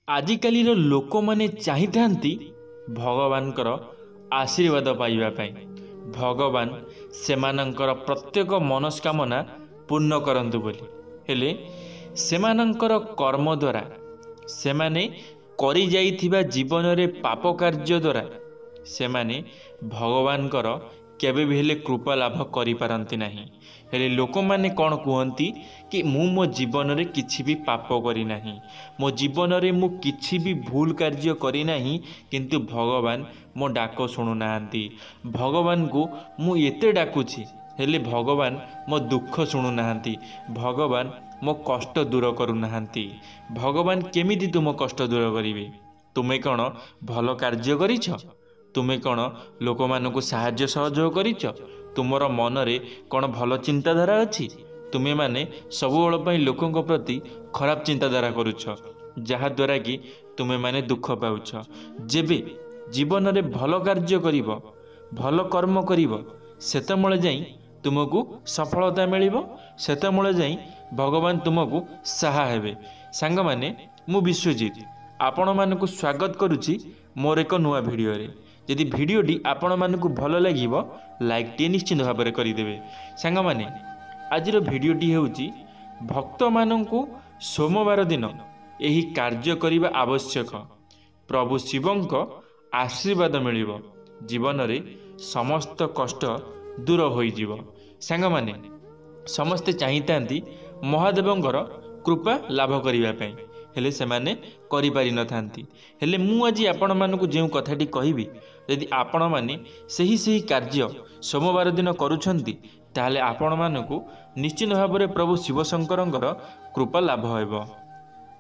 आजिकालीर लोक मैंने चाहिए भगवानकर आशीर्वाद पाइबापी भगवान सेमानंकर प्रत्येक मनस्कामना पूर्ण करंतु बोली हेले सेमानंकर कर्म द्वारा सेमाने करि जाइथिबा जीवन रे पाप कार्य द्वारा सेमाने भगवानकर केबे भी हेले कृपा लाभ करि पारंती नाही। हेले लोक माने कौन कहती कि मो जीवन रे किछि भी पाप करी नाही, मो जीवन रे मु किछि भी भूल कार्य करी नाही, किंतु भगवान मो डाक शुणु नाहांती। भगवान को मु एते डाकुछि हेले भगवान मो दुख शुणु नाहांती। भगवान मो कष्ट दूर करू नाहांती। भगवान केमिति तुम कष्ट दूर करिवे? तुमे कौन भल कार्य करिछ? तुमे कौन लोक मानकु साहाय्य सहयोग करिछ? तुमर मन रे कौन भल चिंताधारा अच्छी? तुमे माने सबुबेल पई लोकंक प्रति खराब चिंताधारा करुछ, जहा द्वारा कि तुमे माने दुख पाउछ। जेबे जीवन रे भल कार्य करिव, भल कर्म करिव, सेतमळे जाई तुमको सफलता मिलिब, सेतमळे जाई भगवान तुमको सहाय हेबे। सांग माने मु विश्वजीत आपण मानकु स्वागत करुछि मोर एक नुआ भिडियो रे। यदि भिडियोटी आपण मानकु भल लागिबो लाइक टे निश्चित भाव में करदेवे। सांग माने आजिर भिडियोटी हेउची भक्त मानकु सोमवार दिन एही कार्य करिबा आवश्यक। प्रभु शिवंक आशीर्वाद मिलिबो, जीवन रे समस्त कष्ट दूर होई जीवो। सांग माने समस्ते चाहितांती महादेवंकर कृपा लाभ करिबा पई, हेले सेमाने करि पारि नथांती। हेले मु आज आपण मानकु जेउ कथाटी कहिबी, यदि आपण माने सही कार्य सोमवार दिन करूछंती ताहले आपण मानकु निश्चित भाव में प्रभु शिवशंकरंकर कृपा लाभ हेबो।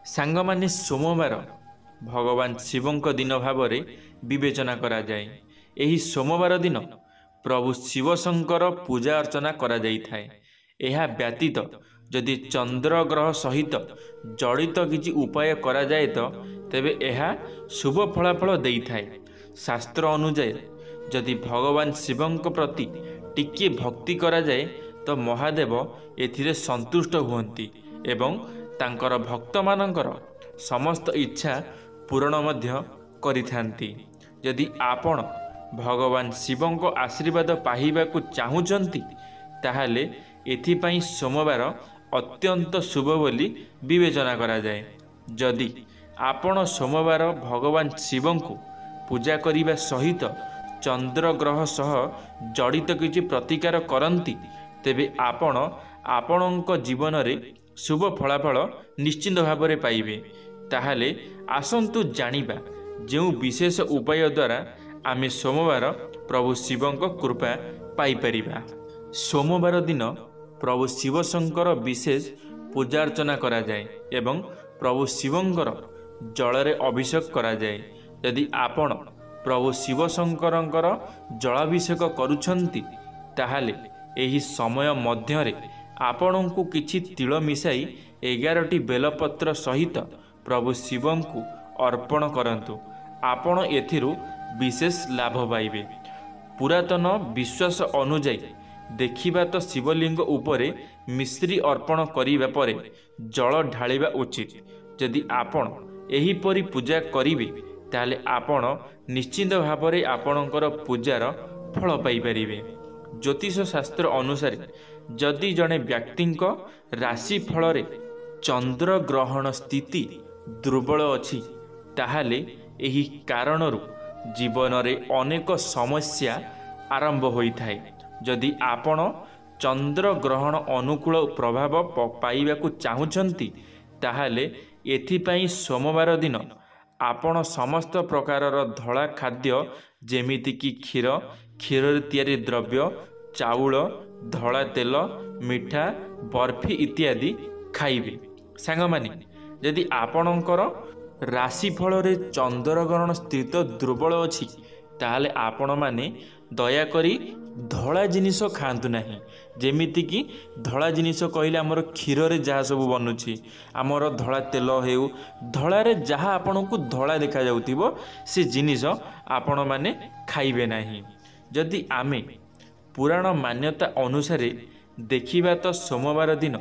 सांग माने सोमवार भगवान शिवंक दिन भाव में विवेचना करा जाए। एही सोमवार दिन प्रभु शिवशंकर पूजा अर्चना करा जाई थाए। एहा व्यतीत जदि चंद्र ग्रह सहित जड़ित किछि उपाय करा जाए तो तेबे एहा शुभ फलाफल देई थाए। शास्त्र अनुसार जदि भगवान शिवंक प्रति टिके भक्ति करा जाए तो महादेव एथिरे संतुष्ट हुअंती एवं तांकर भक्त मानकर समस्त इच्छा पूरण मध्य करिथांती। यदि आपण भगवान शिवंक आशीर्वाद पाहिबाकु चाहुचंती ताहाले एथिपाई सोमवार अत्यंत शुभ बोली विवेचना करा जाए। जदि आपण सोमवार भगवान शिवंकु पूजा करिबा सहित चंद्र ग्रह सह जड़ित किछि प्रतिकार करंती तेबे आपण आपणक जीवन रे शुभ फलाफल निश्चित भाव में पाइबे। ताहाले आसंतु जानिबा जेउ विशेष उपाय द्वारा आमे सोमवार प्रभु शिवंक कृपा पाई परिबा। सोमवार दिन प्रभु शिवशंकर विशेष पूजा अर्चना करा जाए एवं प्रभु शिवंकर जलरे अभिषेक करा जाए। यदि आपण प्रभु शिवशंकरंकर जलाभिषेक करुछंती ताहाले एही समय मध्यरे आपणଙ୍କୁ किछि तिल मिसाई 11टी बेलपत्र सहित प्रभु शिवंकु अर्पण करंतु। आपण एथिरु विशेष लाभ पाइबे। पुरातन विश्वास अनुଯାୟୀ देखिबा तो शिवलिंग उपरे मिश्री अर्पण करिबा परे जल ढालिबा उचित। यदि आपण एही परि पूजा करिवे ताले आपण निश्चित भाव में आपणकर पूजार फल पाई परिबे। ज्योतिष शास्त्र अनुसार जदि जड़े व्यक्तिंक राशि फल रे चंद्र ग्रहण स्थिति दुर्बल अछि ताहाले एही कारणरू जीवन रे अनेक समस्या आरंभ होई थाए। जदि आपण चंद्र ग्रहण अनुकूल प्रभाव पाइबाकु चाहुचंती ताहाले एथिपाई सोमवार दिन आपण समस्त प्रकारर धला खाद्य जेमिति कि क्षीर, क्षीर तैयारी द्रव्य, चाउल, धला तेल, मिठा, बर्फी इत्यादि खाइबे। सांगमानी यदि आपणकर राशिफल रे चंद्रग्रहण स्थित दुर्बल अछि ताहाले आपण माने दयाकरी धला जिनिस खातु नाही। जेमिति कि धला जिनिस कहले आमर क्षीर रे जहाँ सब बनुछि, आमर धला तेल हेउ, धलारे जहाँ आपनकु धला देखा जाउतिबो से जिनिस आपण माने खाइबे नाही। जदि आमे पुराण मान्यता अनुसारे देखिबा तो सोमवार दिन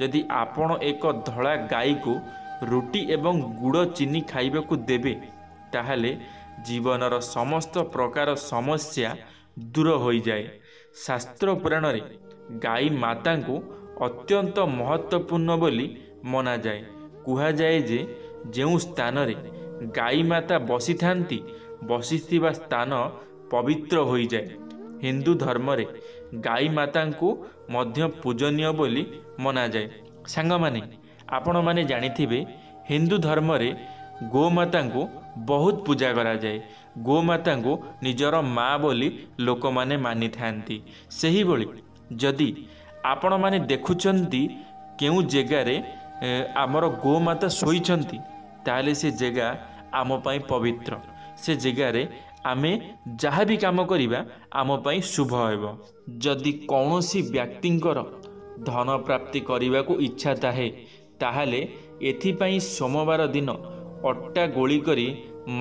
यदि आपण एक धला गाई को ରୁଟି ଏବଂ ଗୁଡ଼ ଚିନି ଖାଇବାକୁ ଦେବେ ତାହେଲେ ଜୀବନର ସମସ୍ତ ପ୍ରକାର ସମସ୍ୟା ଦୂର ହୋଇଯାଏ। ଶାସ୍ତ୍ର ପୁରାଣରେ ଗାଈ ମାତାଙ୍କୁ ଅତ୍ୟନ୍ତ ମହତ୍ତ୍ୱପୂର୍ଣ୍ଣ ବୋଲି ମନାଯାଏ। କୁହାଯାଏ ଯେ ଯେଉଁ ସ୍ଥାନରେ ଗାଈ ମାତା ବସିଥାନ୍ତି ବସିଥିବା ସ୍ଥାନ ପବିତ୍ର ହୋଇଯାଏ। ହିନ୍ଦୁ ଧର୍ମରେ ଗାଈ ମାତାଙ୍କୁ ମଧ୍ୟ ପୂଜନୀୟ ବୋଲି ମନାଯାଏ। ସାଙ୍ଗମାନେ ଆପଣମାନେ ଜାଣିଥିବେ ହିନ୍ଦୁ ଧର୍ମରେ ଗୋମାତାଙ୍କୁ ବହୁତ ପୂଜା କରାଯାଏ। ଗୋମାତାଙ୍କୁ ନିଜର ମା ବୋଲି ଲୋକମାନେ ମାନିଥାନ୍ତି। ସେହିଭଳି ଯଦି ଆପଣମାନେ ଦେଖୁଛନ୍ତି କେଉଁ ଜାଗାରେ ଆମର ଗୋମାତା ଶୋଇଛନ୍ତି ତାହେଲେ ସେ ଜାଗା ଆମ ପାଇଁ ପବିତ୍ର। ସେ ଜାଗାରେ ଆମେ ଯାହା ବି କାମ କରିବା ଆମ ପାଇଁ ଶୁଭ ହେବ। ଯଦି କୌଣସି ବ୍ୟକ୍ତିଙ୍କର ଧନ ପ୍ରାପ୍ତି କରିବାକୁ ଇଚ୍ଛା ଥାଏ ତାହେଲେ ଏଥିପାଇଁ ସୋମବାର ଦିନ ଅଟା ଗୋଳି କରି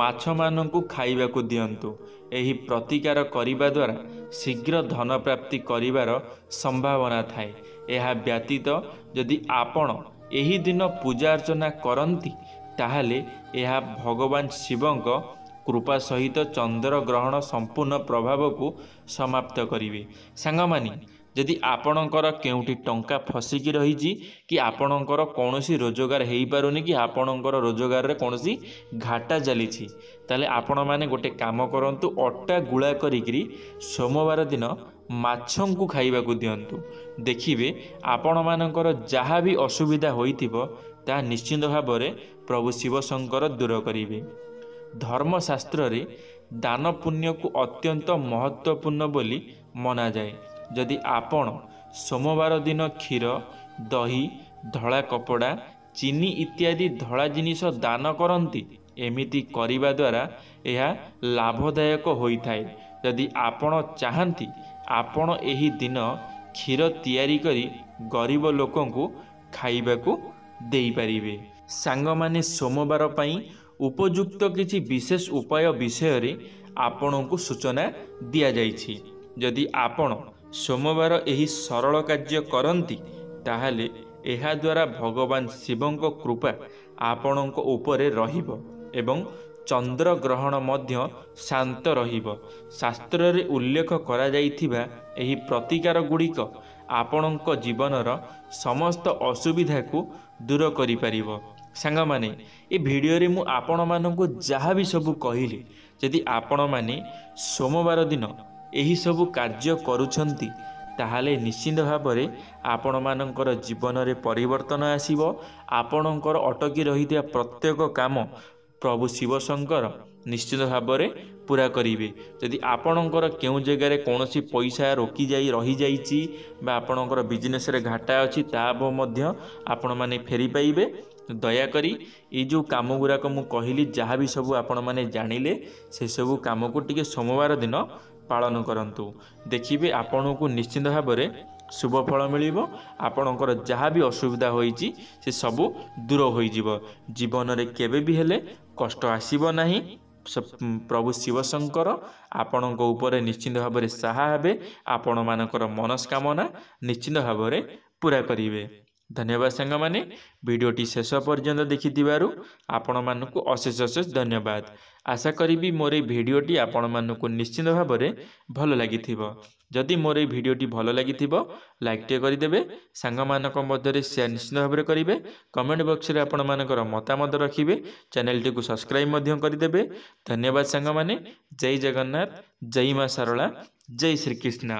ମାଛମାନଙ୍କୁ ଖାଇବାକୁ ଦିଅନ୍ତୁ। ଏହି ପ୍ରତିକାର କରିବା ଦ୍ୱାରା ଶୀଘ୍ର ଧନ ପ୍ରାପ୍ତି କରିବାର ସମ୍ଭାବନା ଥାଏ। ଏହା ବ୍ୟତୀତ ଯଦି ଆପଣ ଏହି ଦିନ ପୂଜା ଅର୍ଚ୍ଚନା କରନ୍ତି ତାହେଲେ ଏହା ଭଗବାନ ଶିବଙ୍କ କୃପା ସହିତ ଚନ୍ଦ୍ରଗ୍ରହଣ ସମ୍ପୂର୍ଣ୍ଣ ପ୍ରଭାବକୁ ସମାପ୍ତ କରିବେ। ସାଙ୍ଗମାନେ ଯଦି ଆପଣଙ୍କର କେଉଁଠି ଟଙ୍କା ଫସିକି ରହିଛି କି ଆପଣଙ୍କର କୌଣସି ରୋଜଗାର ହେଇପାରୁନି କି ଆପଣଙ୍କର ରୋଜଗାରରେ କୌଣସି ଘାଟା ଚାଲିଛି ତାହେଲେ ଆପଣମାନେ ଗୋଟେ କାମ କରନ୍ତୁ, ଅଟା ଗୁଳା କରିକିରି ସୋମବାର ଦିନ ମାଛଙ୍କୁ ଖାଇବାକୁ ଦିଅନ୍ତୁ। ଦେଖିବେ ଆପଣମାନଙ୍କର ଯାହା ବି ଅସୁବିଧା ହୋଇଥିବ ତାହା ନିଶ୍ଚିନ୍ତ ଭାବରେ ପ୍ରଭୁ ଶିବଶଙ୍କର ଦୂର କରିବେ। ଧର୍ମଶାସ୍ତ୍ରରେ ଦାନ ପୁଣ୍ୟକୁ ଅତ୍ୟନ୍ତ ମହତ୍ତ୍ୱପୂର୍ଣ୍ଣ ବୋଲି ମନାଯାଏ। ଯଦି ଆପଣ ସୋମବାର ଦିନ କ୍ଷୀର, ଦହି, ଧଳା କପଡ଼ା, ଚିନି ଇତ୍ୟାଦି ଧଳା ଜିନିଷ ଦାନ କରନ୍ତି ଏମିତି କରିବା ଦ୍ୱାରା ଏହା ଲାଭଦାୟକ ହୋଇଥାଏ। ଯଦି ଆପଣ ଚାହାନ୍ତି ଆପଣ ଏହି ଦିନ କ୍ଷୀର ତିଆରି କରି ଗରିବ ଲୋକଙ୍କୁ ଖାଇବାକୁ ଦେଇପାରିବେ। ସାଙ୍ଗମାନେ ସୋମବାର ପାଇଁ ଉପଯୁକ୍ତ କିଛି ବିଶେଷ ଉପାୟ ବିଷୟରେ ଆପଣଙ୍କୁ ସୂଚନା ଦିଆଯାଇଛି। ଯଦି ଆପଣ ସୋମବାର ଏହି ସରଳ କାର୍ଯ୍ୟ କରନ୍ତି ତାହେଲେ ଏହାଦ୍ୱାରା ଭଗବାନ ଶିବଙ୍କ କୃପା ଆପଣଙ୍କ ଉପରେ ରହିବ ଏବଂ ଚନ୍ଦ୍ରଗ୍ରହଣ ମଧ୍ୟ ଶାନ୍ତ ରହିବ। ଶାସ୍ତ୍ରରେ ଉଲ୍ଲେଖ କରାଯାଇଥିବା ଏହି ପ୍ରତିକାର ଗୁଡ଼ିକ ଆପଣଙ୍କ ଜୀବନର ସମସ୍ତ ଅସୁବିଧାକୁ ଦୂର କରିପାରିବ। ସାଙ୍ଗମାନେ ଏ ଭିଡ଼ିଓରେ ମୁଁ ଆପଣମାନଙ୍କୁ ଯାହା ବି ସବୁ କହିଲି ଯଦି ଆପଣମାନେ ସୋମବାର ଦିନ ଏହିସବୁ କାର୍ଯ୍ୟ କରୁଛନ୍ତି ତାହେଲେ ନିଶ୍ଚିନ୍ତ ଭାବରେ ଆପଣମାନଙ୍କର ଜୀବନରେ ପରିବର୍ତ୍ତନ ଆସିବ। ଆପଣଙ୍କର ଅଟକି ରହିଥିବା ପ୍ରତ୍ୟେକ କାମ ପ୍ରଭୁ ଶିବଶଙ୍କର ନିଶ୍ଚିତ ଭାବରେ ପୁରା କରିବେ। ଯଦି ଆପଣଙ୍କର କେଉଁ ଜାଗାରେ କୌଣସି ପଇସା ରହିଯାଇଛି ବା ଆପଣଙ୍କର ବିଜନେସ୍ରେ ଘାଟା ଅଛି ତାହା ମଧ୍ୟ ଆପଣମାନେ ଫେରି ପାଇବେ। ଦୟାକରି ଏଇ ଯେଉଁ କାମ ଗୁଡ଼ାକ ମୁଁ କହିଲି ଯାହା ବି ସବୁ ଆପଣମାନେ ଜାଣିଲେ ସେସବୁ କାମକୁ ଟିକେ ସୋମବାର ଦିନ ପାଳନ କରନ୍ତୁ। ଦେଖିବେ ଆପଣଙ୍କୁ ନିଶ୍ଚିନ୍ତ ଭାବରେ ଶୁଭ ଫଳ ମିଳିବ। ଆପଣଙ୍କର ଯାହା ବି ଅସୁବିଧା ହୋଇଛି ସେ ସବୁ ଦୂର ହୋଇଯିବ। ଜୀବନରେ କେବେ ବି ହେଲେ କଷ୍ଟ ଆସିବ ନାହିଁ। ପ୍ରଭୁ ଶିବଶଙ୍କର ଆପଣଙ୍କ ଉପରେ ନିଶ୍ଚିନ୍ତ ଭାବରେ ସାହା ହେବେ। ଆପଣମାନଙ୍କର ମନସ୍କାମନା ନିଶ୍ଚିନ୍ତ ଭାବରେ ପୁରା କରିବେ। ଧନ୍ୟବାଦ ସାଙ୍ଗମାନେ, ଭିଡ଼ିଓଟି ଶେଷ ପର୍ଯ୍ୟନ୍ତ ଦେଖିଥିବାରୁ ଆପଣମାନଙ୍କୁ ଅଶେଷ ଅଶେଷ ଧନ୍ୟବାଦ। ଆଶା କରିବି ମୋର এই ଭିଡ଼ିଓଟି ଆପଣମାନଙ୍କୁ ନିଶ୍ଚିନ୍ତ ଭାବରେ ଭଲ ଲାଗିଥିବ। ଯଦି ମୋର এই ଭିଡ଼ିଓଟି ଭଲ ଲାଗିଥିବ ଲାଇକ୍ଟିଏ କରିଦେବେ, ସାଙ୍ଗମାନଙ୍କ ମଧ୍ୟରେ ସେୟାର ନିଶ୍ଚିତ ଭାବରେ କରିବେ, କମେଣ୍ଟ ବକ୍ସରେ ଆପଣମାନଙ୍କର ମତାମତ ରଖିବେ, ଚ୍ୟାନେଲଟିକୁ ସବସ୍କ୍ରାଇବ୍ ମଧ୍ୟ କରିଦେବେ। ଧନ୍ୟବାଦ ସାଙ୍ଗମାନେ। ଜୟ ଜଗନ୍ନାଥ, ଜୟ ମା ଶାରଳା, ଜୟ ଶ୍ରୀକୃଷ୍ଣ।